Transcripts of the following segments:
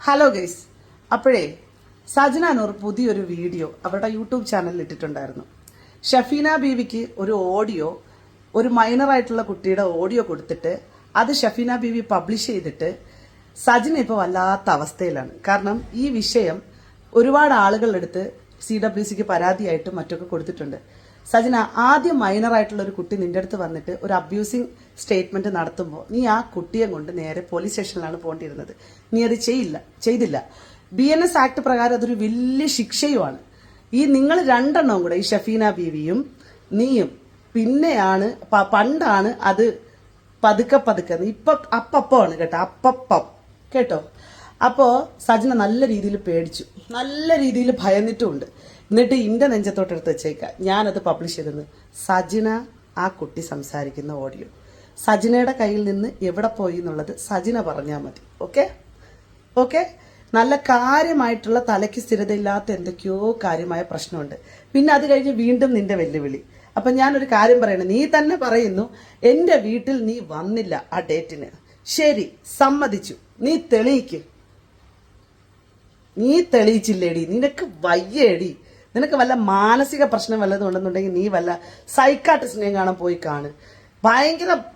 Hello guys, അപ്പോഴേ സജന നൂർ പുതിയൊരു video അവരുടെ യൂട്യൂബ് ചാനലിൽ ഇട്ടിട്ടുണ്ടായിരുന്നു. ഷഫീന ബീവിക്ക് ഒരു ഓഡിയോ, ഒരു മൈനറായിട്ടുള്ള കുട്ടിയുടെ ഓഡിയോ കൊടുത്തിട്ട് അത് ഷഫീന ബീവി പബ്ലിഷ് ചെയ്തിട്ട് സജന ഇപ്പോൾ വല്ലാത്ത അവസ്ഥയിലാണ്. കാരണം ഈ വിഷയം ഒരുപാട് ആളുകളുടെ അടുത്ത് CWCക്ക് പരാതിയായിട്ടും മറ്റൊക്കെ കൊടുത്തിട്ടുണ്ട്. സജന, ആദ്യം മൈനറായിട്ടുള്ള ഒരു കുട്ടി നിന്റെ അടുത്ത് വന്നിട്ട് ഒരു അബ്യൂസിങ് സ്റ്റേറ്റ്മെന്റ് നടത്തുമ്പോൾ നീ ആ കുട്ടിയെ കൊണ്ട് നേരെ പോലീസ് സ്റ്റേഷനിലാണ് പോകേണ്ടിയിരുന്നത്. നീ അത് ചെയ്തില്ല. BNS ആക്ട് പ്രകാരം അതൊരു വലിയ ശിക്ഷയുമാണ്. ഈ നിങ്ങൾ രണ്ടെണ്ണവും കൂടെ, ഈ ഷഫീന ബീവിയും നീയും, പിന്നെയാണ് പണ്ടാണ് അത് പതുക്കെ ഇപ്പൊ അപ്പമാണ് കേട്ടോ. അപ്പോ സജന നല്ല രീതിയിൽ പേടിച്ചു, നല്ല രീതിയിൽ ഭയന്നിട്ടുമുണ്ട്. എന്നിട്ട് ഇന്റെ നെഞ്ചത്തോട്ടെടുത്ത് വെച്ചേക്കാം ഞാനത് പബ്ലിഷ് ചെയ്തെന്ന്. സജന ആ കുട്ടി സംസാരിക്കുന്ന ഓഡിയോ സജനയുടെ കയ്യിൽ നിന്ന് എവിടെ പോയി എന്നുള്ളത് സജന പറഞ്ഞാൽ മതി. ഓക്കെ. നല്ല കാര്യമായിട്ടുള്ള തലയ്ക്ക് സ്ഥിരതയില്ലാത്ത എന്തൊക്കെയോ കാര്യമായ പ്രശ്നമുണ്ട്. പിന്നെ അത് കഴിഞ്ഞ് വീണ്ടും നിന്റെ വെല്ലുവിളി. അപ്പൊ ഞാനൊരു കാര്യം പറയണേ, നീ തന്നെ പറയുന്നു എന്റെ വീട്ടിൽ നീ വന്നില്ല ആ ഡേറ്റിന്. ശരി, സമ്മതിച്ചു. നീ തെളിയിച്ചില്ലേടി? നിനക്ക് വയ്യേടി? നിനക്ക് വല്ല മാനസിക പ്രശ്നം വല്ലതും ഉണ്ടെന്നുണ്ടെങ്കിൽ നീ വല്ല സൈക്കാട്രിസ്റ്റിനെയും കാണാൻ പോയി കാണ്.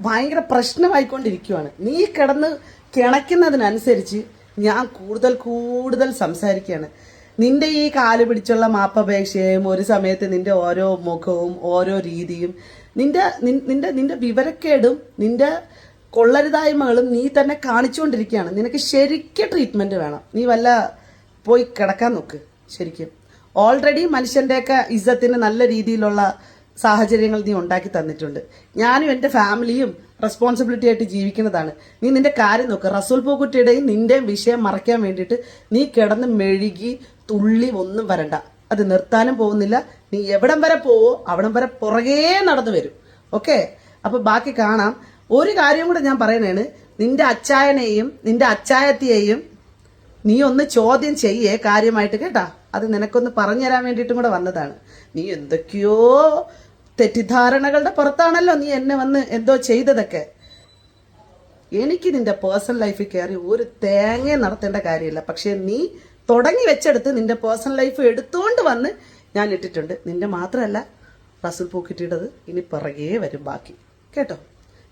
ഭയങ്കര പ്രശ്നമായിക്കൊണ്ടിരിക്കുവാണ്. നീ കിടന്ന് കിണയ്ക്കുന്നതിനനുസരിച്ച് ഞാൻ കൂടുതൽ സംസാരിക്കുകയാണ്. നിന്റെ ഈ കാല് പിടിച്ചുള്ള മാപ്പപേക്ഷയും ഒരു സമയത്ത് നിന്റെ ഓരോ മുഖവും ഓരോ രീതിയും നിന്റെ വിവരക്കേടും നിന്റെ കൊള്ളരുതായ്മകളും നീ തന്നെ കാണിച്ചുകൊണ്ടിരിക്കുകയാണ്. നിനക്ക് ശരിക്കും ട്രീറ്റ്മെന്റ് വേണം. നീ വല്ല പോയി കിടക്കാൻ നോക്ക്. ശരിക്കും ഓൾറെഡി മനുഷ്യന്റെയൊക്കെ ഇസ്സത്തിന് നല്ല രീതിയിലുള്ള സാഹചര്യങ്ങൾ നീ ഉണ്ടാക്കി തന്നിട്ടുണ്ട്. ഞാനും എൻ്റെ ഫാമിലിയും റെസ്പോൺസിബിലിറ്റി ആയിട്ട് ജീവിക്കുന്നതാണ്. നീ നിന്റെ കാര്യം നോക്ക്. റസൂൽ പൂക്കുട്ടിയുടെയും നിന്റെയും വിഷയം മറയ്ക്കാൻ വേണ്ടിയിട്ട് നീ കിടന്ന് മെഴുകി തുള്ളി ഒന്നും വരണ്ട. അത് നിർത്താനും പോകുന്നില്ല. നീ എവിടം വരെ പോവോ അവിടം വരെ പുറകേ നടന്നു വരും. ഓക്കെ, അപ്പൊ ബാക്കി കാണാം. ഒരു കാര്യം കൂടെ ഞാൻ പറയണേണ്, നിന്റെ അച്ചായനെയും നിന്റെ അച്ചായത്തിയെയും നീ ഒന്ന് ചോദ്യം ചെയ്യേ കാര്യമായിട്ട്, കേട്ടാ. അത് നിനക്കൊന്ന് പറഞ്ഞു തരാൻ വേണ്ടിയിട്ടും കൂടെ വന്നതാണ്. നീ എന്തൊക്കെയോ തെറ്റിദ്ധാരണകളുടെ പുറത്താണല്ലോ നീ എന്നെ വന്ന് എന്തോ ചെയ്തതൊക്കെ. എനിക്ക് നിന്റെ പേഴ്സണൽ ലൈഫിൽ കയറി ഒരു തേങ്ങ നടത്തേണ്ട കാര്യമില്ല. പക്ഷെ നീ തുടങ്ങി വെച്ചെടുത്ത് നിന്റെ പേഴ്സണൽ ലൈഫ് എടുത്തുകൊണ്ട് വന്ന് ഞാൻ ഇട്ടിട്ടുണ്ട്. നിന്റെ മാത്രമല്ല, റസൂൽ പൂക്കിട്ടിട്ടത് ഇനി പിറകേ വരും ബാക്കി, കേട്ടോ.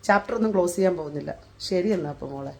ചാപ്റ്റർ ഒന്നും ക്ലോസ് ചെയ്യാൻ പോകുന്നില്ല. ശരി എന്നാ അപ്പൊ മോളെ.